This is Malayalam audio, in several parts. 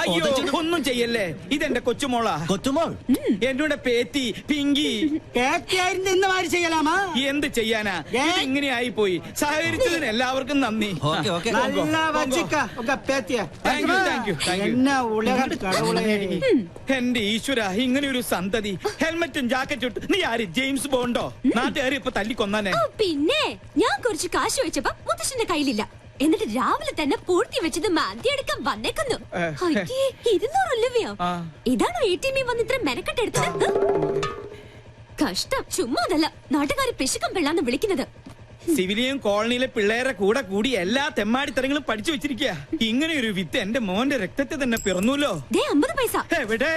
അയ്യോ ഒന്നും ചെയ്യല്ലേ, ഇതെന്റെ കൊച്ചുമോളാ. കൊച്ചുമോൾ എന്നോട് പേത്തി പിങ്കി ചെയ്യലാമാ. എന്ത് ചെയ്യാനാ, ഇങ്ങനെ ആയി പോയി. സഹകരിച്ചതിന് എല്ലാവർക്കും നന്ദി. എന്റെ ഈശ്വര, ഇങ്ങനെ ഒരു സന്തതി. ഹെൽമറ്റും ജാക്കറ്റും ഇട്ട് നീ ആര്, ജെയിംസ് ബോണ്ടോ? നാട്ടുകാരി ഇപ്പൊ തല്ലിക്കൊന്നാനെ. പിന്നെ ഞാൻ കുറച്ച് കാശ് വെച്ചപ്പോ മുത്തശ്ശന്റെ കയ്യിലില്ല. എന്നിട്ട് രാവിലെ തന്നെ പൂർത്തി വെച്ചത് മാന്തി എടുക്കാൻ വന്നേക്കുന്നു. 200 രൂപയോ? ഇതാണോ ATM വന്ന് ഇത്ര മെനക്കെട്ടെടുത്തത്? കഷ്ടം. ചുമ്മാ അതല്ല, നാട്ടുകാര് പിശുക്കം പെള്ളാന്ന് വിളിക്കുന്നത്. സിവിലിയൻ കോളനിയിലെ പിള്ളേരെ കൂടെ കൂടി എല്ലാ തെമ്മാടിത്തരങ്ങളും പഠിച്ചു വെച്ചിരിക്കുക. ഇങ്ങനെ ഒരു വിത്ത് എന്റെ മോന്റെ രക്തത്തെ തന്നെ പിറന്നൂല്ലോ. 50 പൈസ എവിടെ?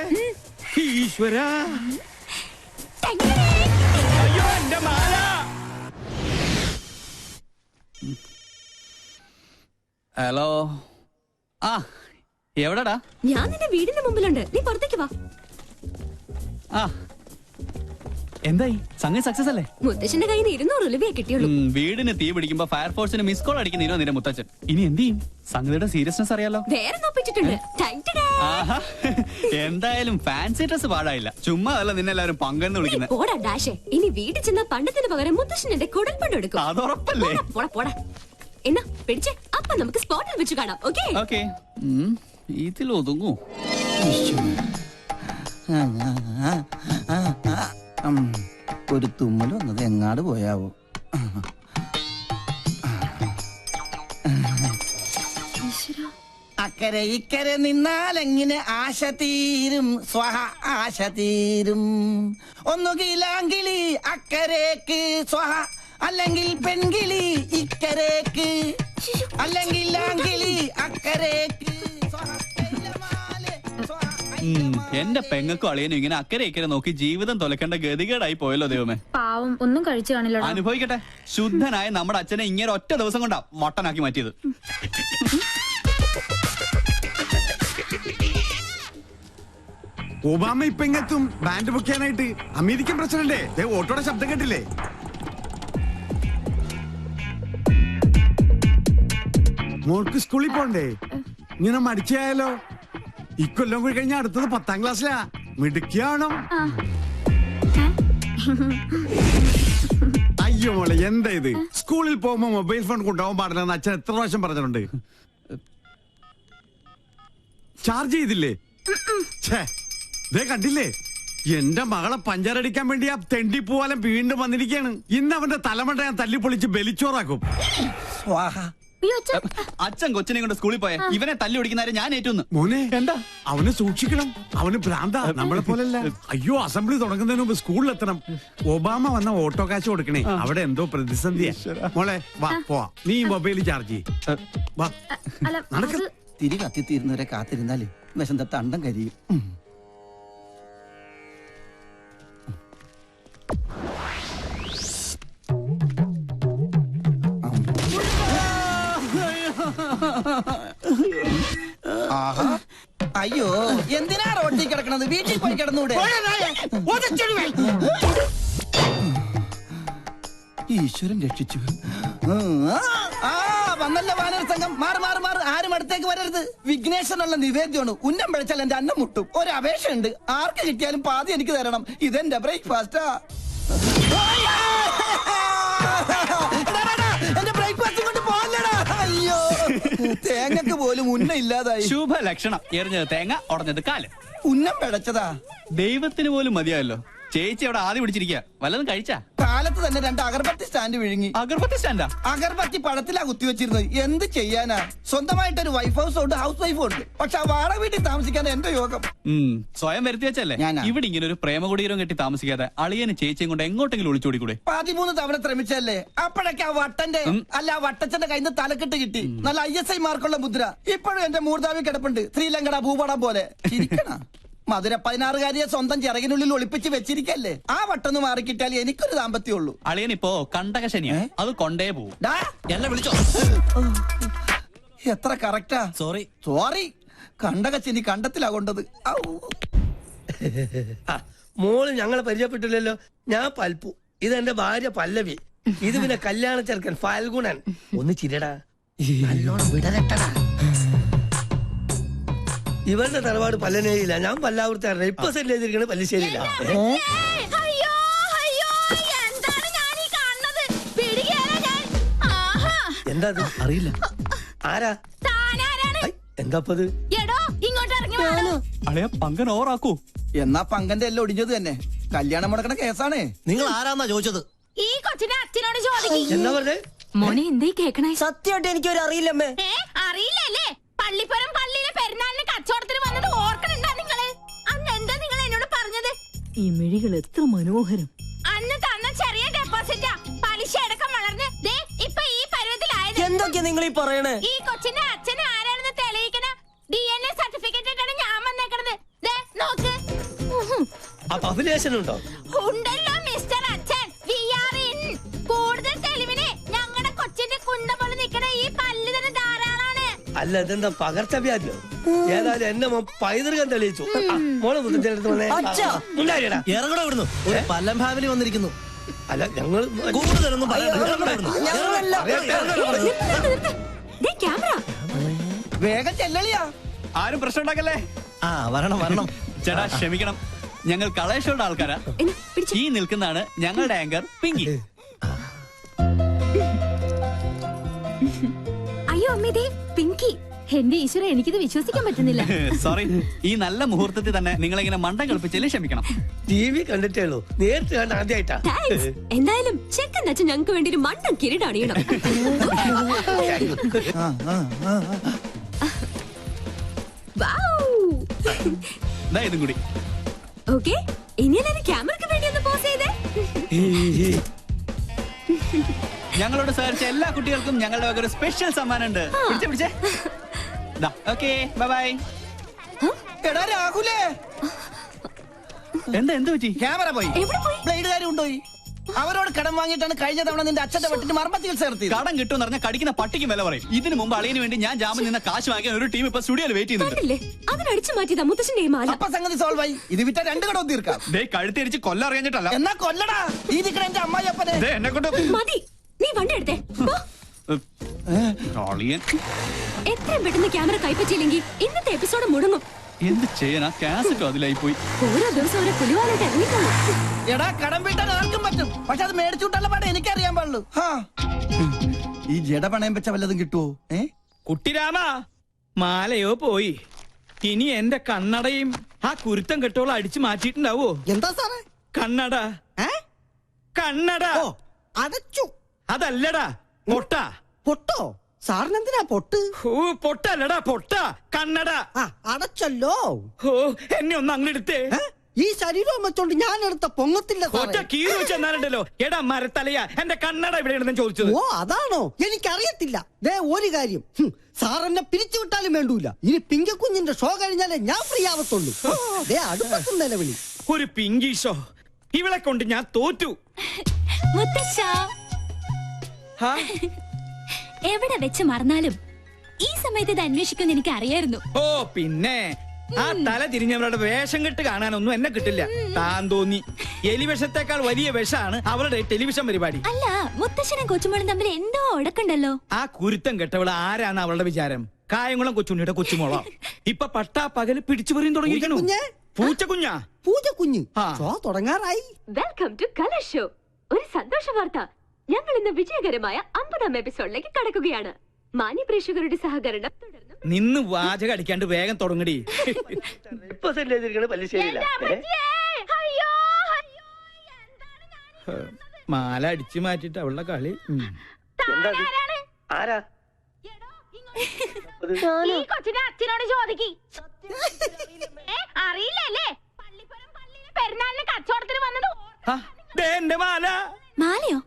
ഈശ്വര, അയ്യോ എന്റെ മാല. ഹലോ, ആ എവിടെടാ? ഞാൻ നിന്റെ വീടിന്റെ മുമ്പിലുണ്ട്, നീ പുറത്തേക്ക് വാ. ആ എന്തായി, സംഗതി സക്സസ് അല്ലേ? മുത്തശ്ശന്റെ കയ്യിൽ നിന്ന് 200 രൂപയെ കിട്ടിയുള്ളൂ. വീടിന് തീ പിടിക്കുമ്പോ ഫയർഫോഴ്സിന് മിസ് കോൾ അടിക്കുന്നോ നിന്റെ മുത്തച്ഛൻ? ഇനി എന്ത് ചെയ്യും? സംഗതിയുടെ സീരിയസ്നെസ് അറിയാലോ. വേറെ നോപ്പിച്ചിട്ടുണ്ട്. എന്തായാലും ഫാൻസി ഡ്രസ് പാടായില്ല. ചുമ്മാ അല്ല നിന്നെല്ലാരും പങ്കെന്ന് വിളിക്കുന്നത്. പോടാ ഡാഷേ, ഇനി വീട്ടിൽ ചെന്ന പണ്ടത്തിന് പകരം മുത്തശ്ശൻ എന്റെ കുടൽപ്പണ്ട് എടുക്കും. അതുറപ്പല്ലേ? പോടാ പോടാ. എന്നാ പിടിച്ചേ, അപ്പൊ നമുക്ക് സ്പോട്ടിൽ വെച്ച് കാണാം. ഓക്കേ? ഇതിലൊതുങ്ങൂ. ഒരു തുമ്മൽ വന്നത് എങ്ങാട് പോയാവോ? അക്കരെ ഇക്കരെ നിന്നാലെങ്ങനെ ആശ തീരും, സ്വഹ ആശ തീരും. ഒന്നുകിലാങ്കിളി അക്കരേക്ക് സ്വഹ, അല്ലെങ്കിൽ പെൺകിളി ഇക്കരേക്ക്, അല്ലെങ്കിൽ ആങ്കിളി അക്കരേക്ക്. എന്റെ പെങ്ങൾക്കും അളിയനും ഇങ്ങനെ അക്കരെ ഇക്കരെ നോക്കി ജീവിതം തൊലക്കേണ്ട ഗതികേടായി പോയല്ലോ ദൈവമേ. പാവം, ഒന്നും കഴിച്ചു കാണില്ല. അനുഭവിക്കട്ടെ. ശുദ്ധനായ നമ്മുടെ അച്ഛനെ ഇങ്ങനെ ഒറ്റ ദിവസം കൊണ്ടാ വട്ടനാക്കി മാറ്റിയത്. ഒബാമ ഇപ്പൊ ഇങ്ങെത്തും ബാൻഡ് പൊക്കാനായിട്ട്. അമേരിക്കൻ പ്രസിഡന്റ് ഓട്ടോയുടെ ശബ്ദം കേട്ടില്ലേ? മോൾക്ക് സ്കൂളിൽ പോണ്ടേ? ഇങ്ങനെ മടിച്ചായാലോ? ഇക്കൊല്ലം കൂടി കഴിഞ്ഞാൽ അടുത്തത് 10ാം ക്ലാസ്സിലാ. മിടുക്കിയാണോ? അയ്യോ മോളെ, എന്താ ഇത്? സ്കൂളിൽ പോകുമ്പോ മൊബൈൽ ഫോൺ കൊണ്ടുപോകാൻ പാടില്ലെന്ന് അച്ഛൻ എത്ര പ്രാവശ്യം പറഞ്ഞിട്ടുണ്ട്. ചാർജ് ചെയ്തില്ലേ? കണ്ടില്ലേ, എന്റെ മകളെ പഞ്ചറടിക്കാൻ വേണ്ടി ആ തെണ്ടി പോവാലും വീണ്ടും വന്നിരിക്കുകയാണ്. ഇന്ന് അവന്റെ തലമണ്ട ഞാൻ തല്ലിപ്പൊളിച്ച് ബലിച്ചോറാക്കും. അച്ഛൻ കൊച്ചിനെ കൊണ്ട് സ്കൂളിൽ പോയ ഇവനെ തല്ലി ഓടിക്കുന്നവരെ ഞാൻ ഏറ്റുന്നു. മോനെ എന്താ? അവനെ സൂക്ഷിക്കണം, അവന് ഭ്രാന്താ, നമ്മളെ പോലല്ല. അയ്യോ, അസംബ്ലി തുടങ്ങുന്നതിന് മുമ്പ് സ്കൂളിലെത്തണം. ഒബാമ വന്ന ഓട്ടോ കാശ് കൊടുക്കണേ, അവിടെ എന്തോ പ്രതിസന്ധിയാ. മോളെ വാ പോവാ, നീ മൊബൈൽ ചാർജ് വാ. തിരി കത്തിത്തീരുന്നവരെ കാത്തിരുന്നാല് വിശന്ത തണ്ടം കരിയും. അയ്യോ, എന്തിനാ റോട്ടിൽ കിടക്കണത്? വീട്ടിൽ പോയി കിടന്നൂടെ? ഈശ്വരൻ രക്ഷിച്ചു. വന്നല്ല വാനര സംഘം. മാറി മാറി മാറി, ആരും അടുത്തേക്ക് വരരുത്. വിഘ്നേശ്വരനുള്ള നിവേദ്യമാണ്. ഉന്നം പിഴച്ചാൽ എന്റെ അന്നം മുട്ടും. ഒരു അപേക്ഷയുണ്ട്, ആർക്ക് കിട്ടിയാലും പാതി എനിക്ക് തരണം. ഇതെന്റെ ബ്രേക്ക്ഫാസ്റ്റാ. എന്റെ ബ്രേക്ക്ഫാസ്റ്റ് കൊണ്ട് പോകല്ലടാ. അയ്യോ, തേങ്ങക്ക് പോലും ഉന്നം ഇല്ലാതായി. ശുഭ ലക്ഷണം. എറിഞ്ഞത് തേങ്ങ, ഉടഞ്ഞത് കാല്. ഉന്നം പിഴച്ചതാ. ദൈവത്തിന് പോലും മതിയായല്ലോ. ചേച്ചി അവിടെ ആദ്യം പിടിച്ചിരിക്കുക. വല്ലതും കഴിച്ചാ? കാലത്ത് തന്നെ 2 അഗർബത്തി സ്റ്റാൻഡ് വിഴുങ്ങി. അഗർബത്തി സ്റ്റാൻഡാ? അഗർബത്തി പഴത്തിലാ കുത്തിവെച്ചിരുന്നത്. എന്ത് ചെയ്യാനാ? സ്വന്തമായിട്ടൊരു വൈഫ് ഹൗസ് ഉണ്ട്, ഹൗസ് വൈഫും ഉണ്ട്. പക്ഷെ ആ വാടക വീട്ടിൽ താമസിക്കാൻ എന്റെ യോഗം. സ്വയം വരുത്തി വെച്ചല്ലേ. ഇവിടെ ഇങ്ങനെ ഒരു പ്രേമകുടീരം കെട്ടി താമസിക്കാതെ അളിയന് ചേച്ചിയും കൊണ്ട് എങ്ങോട്ടെങ്കിലും ഒളിച്ചോടിക്കൂടെ? 13 തവണ ശ്രമിച്ചല്ലേ. അപ്പോഴൊക്കെ ആ വട്ടന്റെ അല്ല വട്ടച്ചന്റെ കയ്യിൽ നിന്ന് തലക്കെട്ട് കിട്ടി. നല്ല ISI മാർക്കുള്ള മുദ്ര ഇപ്പോഴും എന്റെ മൂർധാവി കിടപ്പുണ്ട്, ശ്രീലങ്കട ഭൂപടം പോലെ. മധുര 16കാരിയെ സ്വന്തം ചിറകിനുള്ളിൽ ഒളിപ്പിച്ച് വെച്ചിരിക്കല്ലേ. ആ വട്ടൊന്ന് മാറിക്കിട്ടാൽ എനിക്കൊരു ദാമ്പത്യമുള്ളൂ. അളിയനിപ്പോ കണ്ടകശനിയാ, അത് കൊണ്ടേ പോവും. എന്നെ വിളിച്ചോ? എത്ര കറക്റ്റാ. Sorry sorry. കണ്ടകശനി കണ്ടത്തിലാ കൊണ്ടത്. മോള് ഞങ്ങളെ പരിചയപ്പെട്ടില്ലല്ലോ. ഞാൻ പൽപ്പു, ഇതെന്റെ ഭാര്യ പല്ലവി. ഇത് പിന്നെ കല്യാണ ചെറുക്കൻ ഫാൽഗുണൻ. ഒന്ന് ചിരടാ, നല്ലോണം വിടരട്ടടാ. ഇവരുടെ തറവാട് പല്ലനേരിയില്ല, ഞാൻ പല്ലാവൂർത്താറില്ല. ഇപ്പൊ സെറ്റ് ചെയ്തിരിക്കണ പല്ലിശ്ശേരിയില്ല. അയ്യോ അയ്യോ എന്താണ് ഞാൻ ഈ കാണുന്നത്? പിടികേറാ ഞാൻ. ആഹാ. എന്താ അത്? അറിയില്ല. ആരാ? താനാരാണ്? എന്താപ്പത്? എടോ ഇങ്ങോട്ട് ഇറങ്ങി വാ. അളിയ പങ്കൻ ഓറാക്കൂ. എന്നാ പങ്കന്റെ എല്ലാം ഒടിഞ്ഞത് തന്നെ. കല്യാണം മുടക്കണ കേസാണ്. നിങ്ങൾ ആരാന്നാ ചോദിച്ചത്? ഈ കൊച്ചിനെ അച്ഛനോട് ചോദിക്കും. എന്താ പറഞ്ഞേ? മോനെ എന്തേ കേക്കണേ? സത്യമായിട്ട് എനിക്കൊരു അറിയില്ലമ്മേ. അറിയില്ലല്ലേ? പള്ളിപ്പുറം പള്ളിയിലെ പെരുന്നാളിന് കച്ചവടത്തിന് വന്നത് ഓർക്കണുണ്ടാ നിങ്ങള്? അന്ന് എന്താ നിങ്ങൾ എന്നോട് പറഞ്ഞത്? ഈ മിഴികൾ എത്ര മനോഹരം. അന്ന് തന്ന ചെറിയ ഡെപ്പോസിറ്റാ പലിശ അടക്കം വളർന്ന് ദേ ഇപ്പൊ ഈ പരുവത്തിലായത്. എന്തൊക്കെയാ നിങ്ങൾ ഈ പറയണേ? ഈ കൊച്ചിന്റെ അച്ഛൻ ആരാണെന്ന് തെളിയിക്കണ DNA സർട്ടിഫിക്കറ്റ് ഇട്ടാണ് ഞാൻ വന്നേക്കണത്. ദേ നോക്ക്. അപ്പൊ അഭിലേഷനുണ്ടോ? ഉണ്ടല്ലോ മിസ്റ്റർ അച്ഛൻ. We are in. കൂടുതൽ തെളിവിന് ഞങ്ങളുടെ കൊച്ചിന്റെ കുണ്ട പോലെ നിക്കണ ഈ പല്ല് തന്നെ ധാരാളാണ്. അല്ല, ഇതെന്താ പകർച്ചവ്യാധിയോ? ഏതായാലും എന്റെ മോൻ പൈതൃകം തെളിയിച്ചു. മോളെ മുത്തച്ഛനടുത്ത് വന്നേ. അച്ഛാ. ഉണ്ടായിടാ. ഇറങ്ങടെ ഇവിടുന്നു. ഒരു പല്ലം ഫാമിലി വന്നിരിക്കുന്നു. അല്ല, ഞങ്ങൾ കൂടുതലൊന്നും പറയണ്ട. ഇറങ്ങടെ ഇവിടുന്നു. ദേ ക്യാമറ. വേഗം ചെല്ലളിയാ. ആരും പ്രശ്നം ഉണ്ടാക്കല്ലേ. ആ വരണം വരണം. ചേട്ടാ ക്ഷമിക്കണം, ഞങ്ങൾ കളേഷോയുടെ ആൾക്കാരാ. എന്നാ, പിടിച്ചോ. ഈ നിൽക്കുന്നതാണ് ഞങ്ങളുടെ ആങ്കർ പിങ്കി. അയ്യോ അമ്മേ ദേ പിങ്കി. എന്റെ ഈശ്വര എനിക്കിത് വിശ്വസിക്കാൻ പറ്റുന്നില്ല. സോറി, ഈ നല്ല മുഹൂർത്തത്തിൽ തന്നെ നിങ്ങളിങ്ങനെ മണ്ടം കളിപ്പിച്ചല്ലേ, ക്ഷമിക്കണം. TV കണ്ടിട്ടേ ഉള്ളൂ, നേരിട്ട് കണ്ട ആദ്യമായിട്ടാ. താങ്ക്സ്. എന്തായാലും ചെക്കൻ അച്ഛൻ ഞങ്ങൾക്ക് വേണ്ടി ഒരു മണ്ടൻ കിരീടം അണിയണം. ദാ ഇതും കൂടി. ഓക്കെ, ഇനി എല്ലാരും ക്യാമറയ്ക്ക് വേണ്ടി ഒന്ന് പോസ് ചെയ്തേ. ഞങ്ങളോട് സഹകരിച്ച എല്ലാ കുട്ടികൾക്കും ഞങ്ങളുടെ വക ഒരു സ്പെഷ്യൽ സമ്മാനം ഉണ്ട്. പിടിച്ചേ. Okay, bye bye. എടാ രാഹുലേ, എന്താ എന്ത് പറ്റി? ക്യാമറ പോയി. എവിടെ പോയി? ബ്ലേഡുകാരും കൊണ്ടുപോയി. അവരോട് കടം വാങ്ങിയിട്ടാണ് കഴിഞ്ഞ തവണ നിന്റെ അച്ഛന്റെ വെട്ടിന് മർമ്മ ചികിത്സ നടത്തിയത്. കടം കിട്ടും പറഞ്ഞാൽ കടിക്കുന്ന പട്ടിക്ക് വില പറയും. ഇതിനു മുമ്പ് അളിയന് വേണ്ടി ഞാൻ ജാമ്യം നിന്ന കാശ് വാങ്ങിയ ഒരു ടീം ഇപ്പൊ സ്റ്റുഡിയോയിൽ വെയിറ്റ് ചെയ്യുന്നുണ്ട്. കണ്ടില്ലേ, അതിനടിച്ചു മാറ്റിയതാ മുത്തശ്ശന്റെ ഈ മാല. അപ്പൊ സംഗതി സോൾവ് ആയി. ഇത് വിറ്റ 2 കടവും തീർക്കാം. ദേ കഴുത്തിരിച്ച് കൊല്ലറിയാഞ്ഞിട്ടല്ല. എന്നാ കൊല്ലടാ. ഈ നിക്കണ എന്റെ അമ്മായിയപ്പനെ. ദേ എന്നെ കൊണ്ട് മതി, നീ വണ്ടി എടുത്തേ. പോ. അളിയൻ എത്രയും പെട്ടെന്ന് ക്യാമറ കൈപ്പറ്റിയില്ലെങ്കിൽ ഇന്നത്തെ എപ്പിസോഡ് മുടങ്ങും. എന്ത് ചെയ്യാനാ? കാസറ്റും അതിലായി പോയി. ഓരോ ദിവസം ഓരോ പുലിവാലായിട്ട് ഇറങ്ങിക്കോളൂ. എടാ കടം വീട്ടാൻ ആർക്കും പറ്റും, പക്ഷെ അത് മേടിച്ചുവിട്ടുള്ള പാടെ എനിക്കറിയാൻ പാടുള്ളൂ. ഈ ജട പണയം വെച്ച വല്ലതും കിട്ടുവോ? കുട്ടിരാമ, മാലയോ പോയി. ഇനി എന്റെ കണ്ണടയും ആ കുരുത്തം കെട്ടോളം അടിച്ചു മാറ്റിയിട്ടുണ്ടാവോ? എന്താ സാറേ? കണ്ണട. കണ്ണട അടച്ചു. അതല്ലടാ, പൊട്ട. പൊട്ടോ? സാറിനെന്തിനാ പൊട്ട്? പൊട്ടല്ലടാ, പൊട്ട. കണ്ണട. അടച്ചല്ലോ. ഓ, എന്നെ ഒന്ന് അങ്ങെടുത്തേ. ഈ ശരീരം വെച്ചോണ്ട് ഞാൻ എടുത്ത പൊങ്ങത്തില്ല ഒറ്റ കീറി വെച്ചെന്നാലുണ്ടല്ലോ. എടാ മരത്തലയാ, എന്റെ കണ്ണട എവിടെയാണെന്ന് ചോദിച്ചത്. ഓ അതാണോ? എനിക്കറിയത്തില്ല. ദേ ഒരു കാര്യം, സാർ എന്നെ പിരിച്ചുവിട്ടാലും വേണ്ടൂല. ഇനി പിങ്കക്കുഞ്ഞിന്റെ ഷോ കഴിഞ്ഞാലേ ഞാൻ ഫ്രീ ആവത്തുള്ളൂ. ദേ അടുപ്പത്തും നിലവിളി. ഒരു പിങ്കി ഷോ. ഇവളെ കൊണ്ട് ഞാൻ തോറ്റു. മുത്തശ്ശ, എവിടെ വെച്ച് മറന്നാലും ഈ സമയത്ത് ഇത് അന്വേഷിക്കുമെന്ന് എനിക്ക് അറിയായിരുന്നു. ഓ പിന്നെ ആ തല തിരിഞ്ഞവരുടെ വേഷം കെട്ട് കാണാനൊന്നും എന്നെ കിട്ടില്ല. താൻ തോന്നി. എലിവിഷത്തേക്കാൾ വലിയ വിഷമാണ് അവളുടെ ടെലിവിഷൻ പരിപാടി. അല്ല, മുത്തശ്ശനും കൊച്ചുമോളും തമ്മിൽ എന്തോ ഉടക്കുണ്ടല്ലോ. ആ കുരുത്തം കെട്ടവള് ആരാണ് അവളുടെ വിചാരം? കായംകുളം കൊച്ചുണ്ണിയുടെ കൊച്ചുമോളോ? ഇപ്പൊ പട്ടാ പകല് പിടിച്ചു പറയും തുടങ്ങിയിരിക്കണു. പൂച്ചക്കുഞ്ഞാ? പൂജക്കുഞ്ഞ് ആ. ഷോ തുടങ്ങാറായി. Welcome to colour show. ഒരു സന്തോഷ വാർത്ത. ഞങ്ങൾ ഇന്ന് വിജയകരമായ 50ാം എപ്പിസോഡിലേക്ക് കടക്കുകയാണ്. മാന്യ പ്രേക്ഷകരുടെ സഹകരണം തുടർന്നും. നിന്ന് വാചകം അടിക്കാണ്ട് വേഗം തുടങ്ങടി. ഇപ്പൊ സെറ്റ് ചെയ്തിരിക്കണ പല്ലിശ്ശേരിയില്ല. മാല അടിച്ചു മാറ്റിട്ട് അവളുടെ കളി. എന്താ? ആരാ? ഈ കൊച്ചിനെ അച്ഛനോട് ചോദിക്കി. അറിയില്ലല്ലേ? പള്ളിപ്പുറം പള്ളിയിലെ പെരുന്നാളിന് കച്ചവടത്തിന് വന്നത്. എന്റെ മാല. മാലയോ?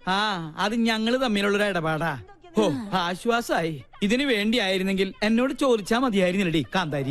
അത് ഞങ്ങള് തമ്മിലുള്ളൊരു ഇടപാടാ. ഓ, ആശ്വാസായി. ഇതിനു വേണ്ടിയായിരുന്നെങ്കിൽ എന്നോട് ചോദിച്ചാ മതിയായിരുന്നില്ലടി കാന്താരി.